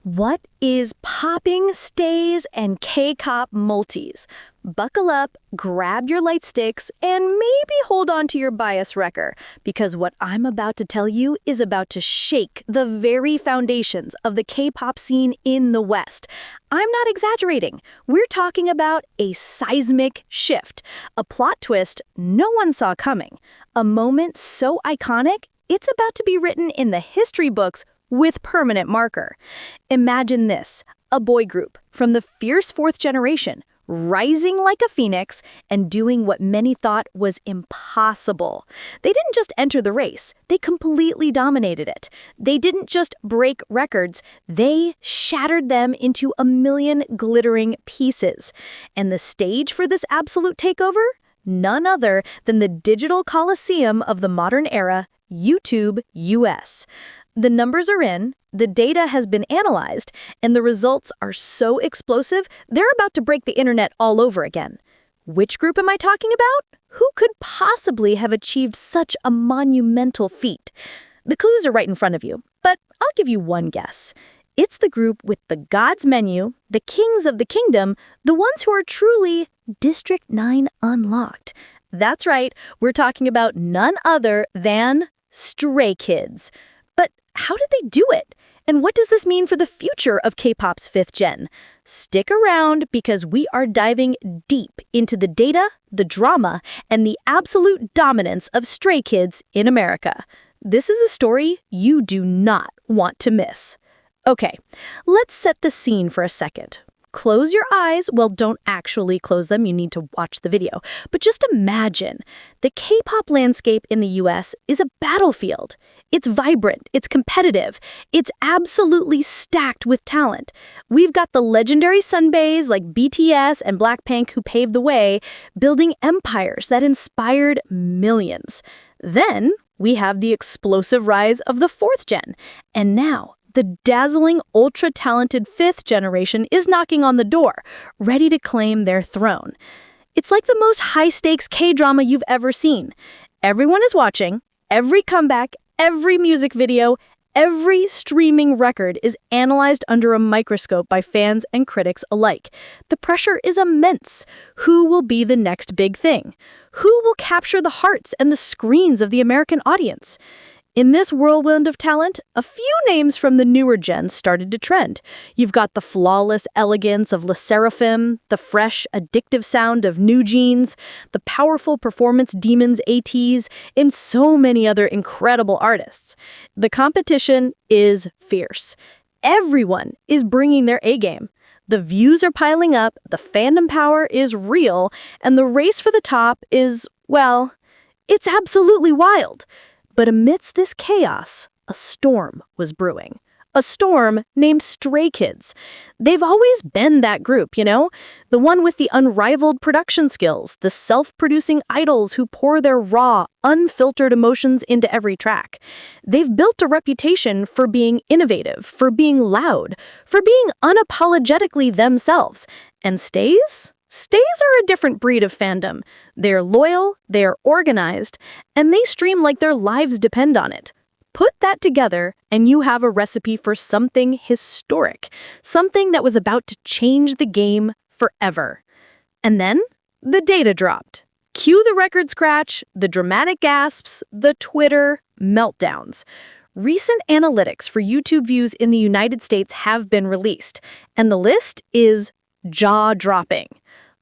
What is popping, stays, and K-pop multis? Buckle up, grab your light sticks, and maybe hold on to your bias wrecker, because what I'm about to tell you is about to shake the very foundations of the K-pop scene in the West. I'm not exaggerating. We're talking about a seismic shift, a plot twist no one saw coming, a moment so iconic, it's about to be written in the history books with permanent marker. Imagine this, a boy group from the fierce fourth generation, rising like a phoenix and doing what many thought was impossible. They didn't just enter the race, they completely dominated it. They didn't just break records, they shattered them into a million glittering pieces. And the stage for this absolute takeover? None other than the digital coliseum of the modern era, YouTube U.S. The numbers are in, the data has been analyzed, and the results are so explosive, they're about to break the internet all over again. Which group am I talking about? Who could possibly have achieved such a monumental feat? The clues are right in front of you, but I'll give you one guess. It's the group with the God's menu, the kings of the kingdom, the ones who are truly District 9 unlocked. That's right, we're talking about none other than Stray Kids. But how did they do it? And what does this mean for the future of K-pop's fifth gen? Stick around because we are diving deep into the data, the drama, and the absolute dominance of Stray Kids in America. This is a story you do not want to miss. Okay, let's set the scene for a second. Close your eyes. Well, don't actually close them. You need to watch the video. But just imagine the K-pop landscape in the U.S. is a battlefield. It's vibrant. It's competitive. It's absolutely stacked with talent. We've got the legendary sunbaes like BTS and Blackpink who paved the way, building empires that inspired millions. Then we have the explosive rise of the fourth gen. And now, the dazzling, ultra-talented fifth generation is knocking on the door, ready to claim their throne. It's like the most high-stakes K-drama you've ever seen. Everyone is watching, every comeback, every music video, every streaming record is analyzed under a microscope by fans and critics alike. The pressure is immense. Who will be the next big thing? Who will capture the hearts and the screens of the American audience? In this whirlwind of talent, a few names from the newer gens started to trend. You've got the flawless elegance of Le Sserafim, the fresh, addictive sound of New Jeans, the powerful performance demons ATs, and so many other incredible artists. The competition is fierce. Everyone is bringing their A-game. The views are piling up, the fandom power is real, and the race for the top is, well, it's absolutely wild. But amidst this chaos, a storm was brewing. A storm named Stray Kids. They've always been that group, you know? The one with the unrivaled production skills, the self-producing idols who pour their raw, unfiltered emotions into every track. They've built a reputation for being innovative, for being loud, for being unapologetically themselves. And stays? Stays are a different breed of fandom. They're loyal, they're organized, and they stream like their lives depend on it. Put that together, and you have a recipe for something historic, something that was about to change the game forever. And then, the data dropped. Cue the record scratch, the dramatic gasps, the Twitter meltdowns. Recent analytics for YouTube views in the United States have been released, and the list is jaw-dropping.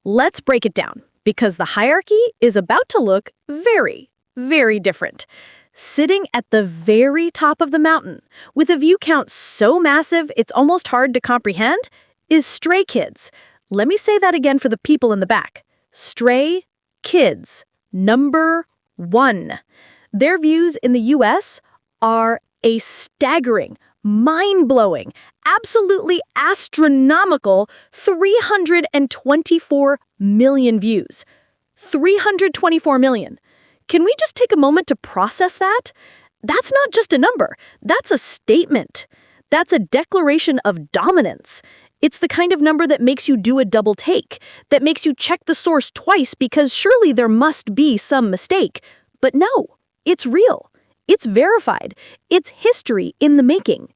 Let's break it down, because the hierarchy is about to look very, very different. Sitting at the very top of the mountain, with a view count so massive it's almost hard to comprehend, is Stray Kids. Let me say that again for the people in the back. Stray Kids, number 1. Their views in the U.S. are a staggering, mind-blowing, absolutely astronomical 324 million views. 324 million. Can we just take a moment to process that? That's not just a number. That's a statement. That's a declaration of dominance. It's the kind of number that makes you do a double take, that makes you check the source twice because surely there must be some mistake. But no, it's real. It's verified. It's history in the making.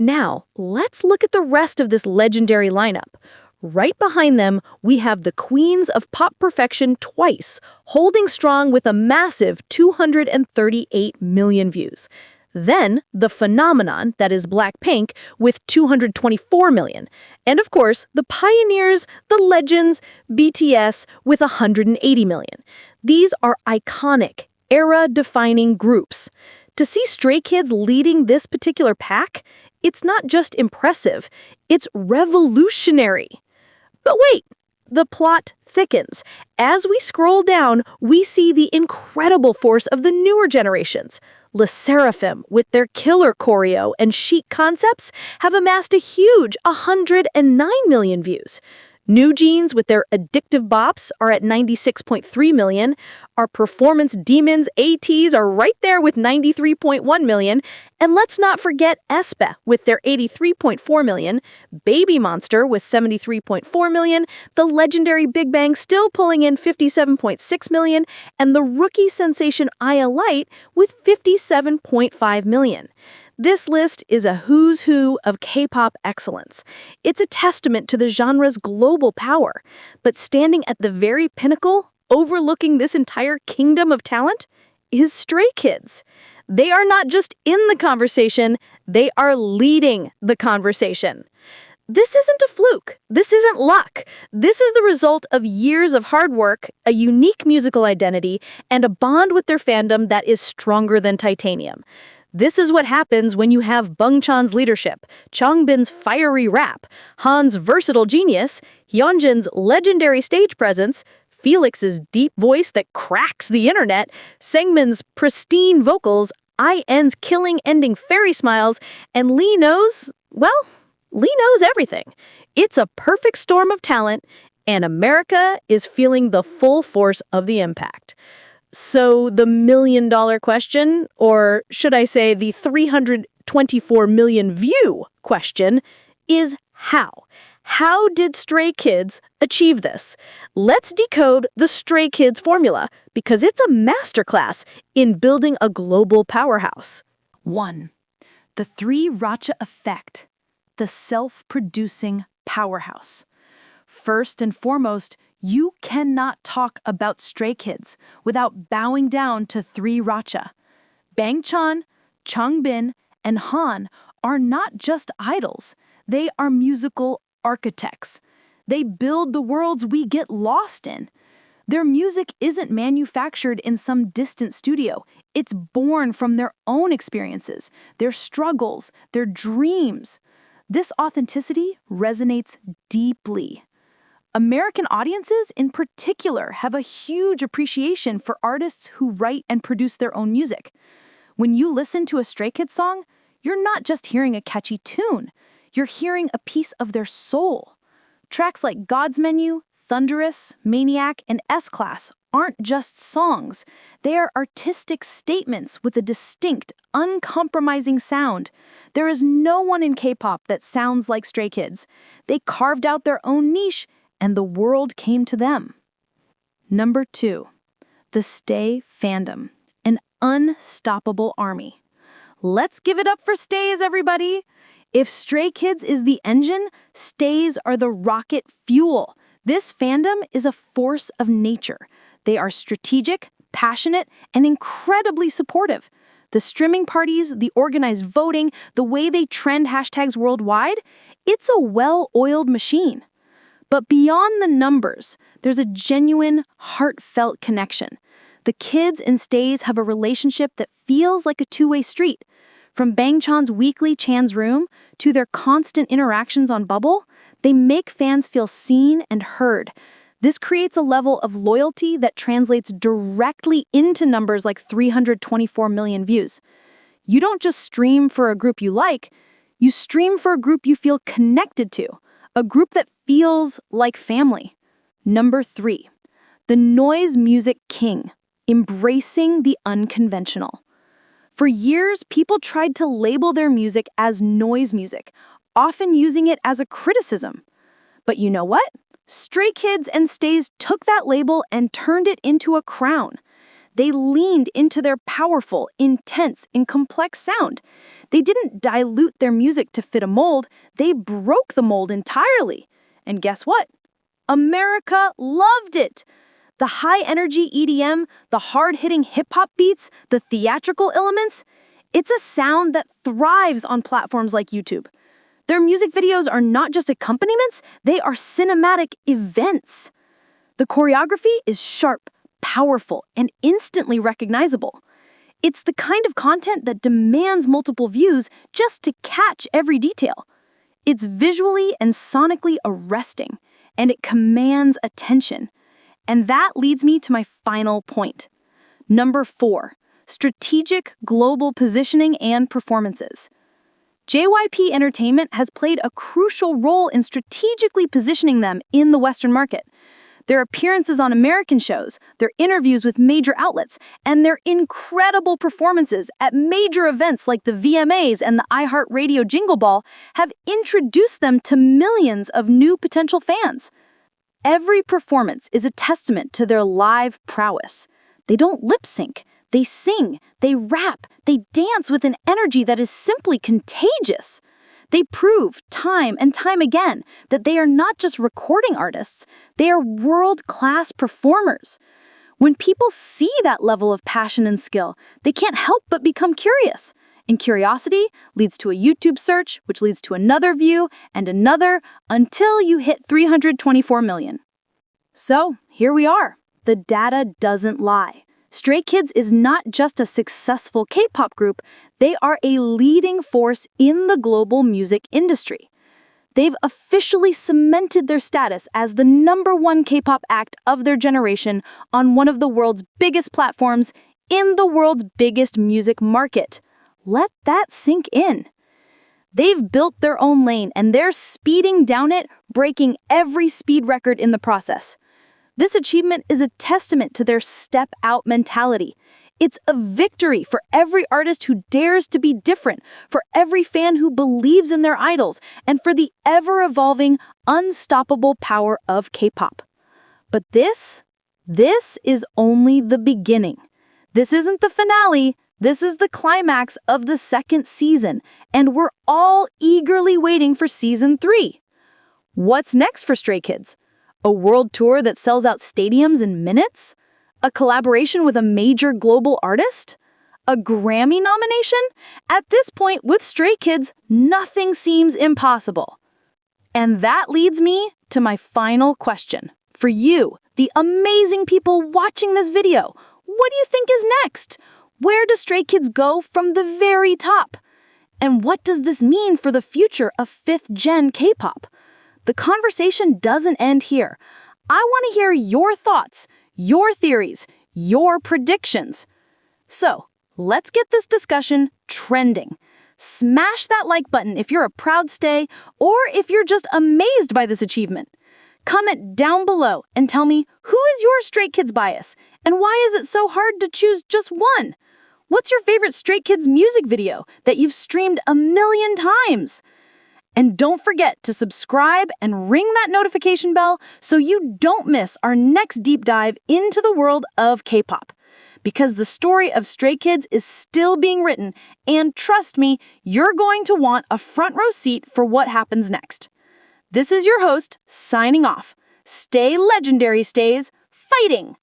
Now, let's look at the rest of this legendary lineup. Right behind them, we have the queens of pop perfection twice, holding strong with a massive 238 million views. Then, the phenomenon, that is Blackpink, with 224 million. And of course, the pioneers, the legends, BTS, with 180 million. These are iconic, era-defining groups. To see Stray Kids leading this particular pack, it's not just impressive, it's revolutionary. But wait, the plot thickens. As we scroll down, we see the incredible force of the newer generations. Le Sserafim, with their killer choreo and chic concepts, have amassed a huge 109 million views. New Jeans, with their addictive bops, are at 96.3 million. Our performance demons, ATs, are right there with 93.1 million. And let's not forget aespa, with their 83.4 million. Baby Monster, with 73.4 million. The legendary Big Bang still pulling in 57.6 million. And the rookie sensation Aya Light, with 57.5 million. This list is a who's who of K-pop excellence. It's a testament to the genre's global power. But standing at the very pinnacle, overlooking this entire kingdom of talent, is Stray Kids. They are not just in the conversation, they are leading the conversation. This isn't a fluke. This isn't luck. This is the result of years of hard work, a unique musical identity, and a bond with their fandom that is stronger than titanium. This is what happens when you have Bangchan's leadership, Changbin's fiery rap, Han's versatile genius, Hyunjin's legendary stage presence, Felix's deep voice that cracks the internet, Seungmin's pristine vocals, IN's killing-ending fairy smiles, and Lee knows everything. It's a perfect storm of talent, and America is feeling the full force of the impact. So the million-dollar question, or should I say the 324 million view question, is how? How did Stray Kids achieve this? Let's decode the Stray Kids formula, because it's a masterclass in building a global powerhouse. 1. The 3 Racha effect, the self-producing powerhouse. First and foremost, you cannot talk about Stray Kids without bowing down to 3 Racha. Bangchan, Changbin, and Han are not just idols. They are musical architects. They build the worlds we get lost in. Their music isn't manufactured in some distant studio. It's born from their own experiences, their struggles, their dreams. This authenticity resonates deeply. American audiences, in particular, have a huge appreciation for artists who write and produce their own music. When you listen to a Stray Kids song, you're not just hearing a catchy tune. You're hearing a piece of their soul. Tracks like God's Menu, Thunderous, Maniac, and S-Class aren't just songs. They are artistic statements with a distinct, uncompromising sound. There is no one in K-pop that sounds like Stray Kids. They carved out their own niche, and the world came to them. Number 2, the Stay fandom, an unstoppable army. Let's give it up for Stays, everybody! If Stray Kids is the engine, Stays are the rocket fuel. This fandom is a force of nature. They are strategic, passionate, and incredibly supportive. The streaming parties, the organized voting, the way they trend hashtags worldwide, it's a well-oiled machine. But beyond the numbers, there's a genuine, heartfelt connection. The kids and Stays have a relationship that feels like a two-way street. From Bangchan's weekly Chan's Room to their constant interactions on Bubble, they make fans feel seen and heard. This creates a level of loyalty that translates directly into numbers like 324 million views. You don't just stream for a group you like, you stream for a group you feel connected to, a group that feels like family. Number 3, the noise music king, embracing the unconventional. For years, people tried to label their music as noise music, often using it as a criticism. But you know what? Stray Kids and Stays took that label and turned it into a crown. They leaned into their powerful, intense, and complex sound. They didn't dilute their music to fit a mold, they broke the mold entirely. And guess what? America loved it. The high-energy EDM, the hard-hitting hip-hop beats, the theatrical elements, it's a sound that thrives on platforms like YouTube. Their music videos are not just accompaniments, they are cinematic events. The choreography is sharp, powerful, and instantly recognizable. It's the kind of content that demands multiple views just to catch every detail. It's visually and sonically arresting, and it commands attention. And that leads me to my final point. Number 4, strategic global positioning and performances. JYP Entertainment has played a crucial role in strategically positioning them in the Western market. Their appearances on American shows, their interviews with major outlets, and their incredible performances at major events like the VMAs and the iHeartRadio Jingle Ball have introduced them to millions of new potential fans. Every performance is a testament to their live prowess. They don't lip sync. They sing, they rap, they dance with an energy that is simply contagious. They prove time and time again that they are not just recording artists, they are world-class performers. When people see that level of passion and skill, they can't help but become curious. And curiosity leads to a YouTube search, which leads to another view and another until you hit 324 million. So, here we are. The data doesn't lie. Stray Kids is not just a successful K-pop group, they are a leading force in the global music industry. They've officially cemented their status as the #1 K-pop act of their generation on one of the world's biggest platforms in the world's biggest music market. Let that sink in. They've built their own lane and they're speeding down it, breaking every speed record in the process. This achievement is a testament to their step-out mentality. It's a victory for every artist who dares to be different, for every fan who believes in their idols, and for the ever-evolving, unstoppable power of K-pop. But this is only the beginning. This isn't the finale, this is the climax of the second season, and we're all eagerly waiting for season 3. What's next for Stray Kids? A world tour that sells out stadiums in minutes? A collaboration with a major global artist? A Grammy nomination? At this point, with Stray Kids, nothing seems impossible. And that leads me to my final question. For you, the amazing people watching this video, what do you think is next? Where do Stray Kids go from the very top? And what does this mean for the future of 5th-gen K-pop? The conversation doesn't end here. I want to hear your thoughts, your theories, your predictions. So, let's get this discussion trending. Smash that like button if you're a proud stay or if you're just amazed by this achievement. Comment down below and tell me, who is your Stray Kids bias and why is it so hard to choose just one? What's your favorite Stray Kids music video that you've streamed 1,000,000 times? And don't forget to subscribe and ring that notification bell so you don't miss our next deep dive into the world of K-pop. Because the story of Stray Kids is still being written, and trust me, you're going to want a front row seat for what happens next. This is your host, signing off. Stay legendary, stays, fighting!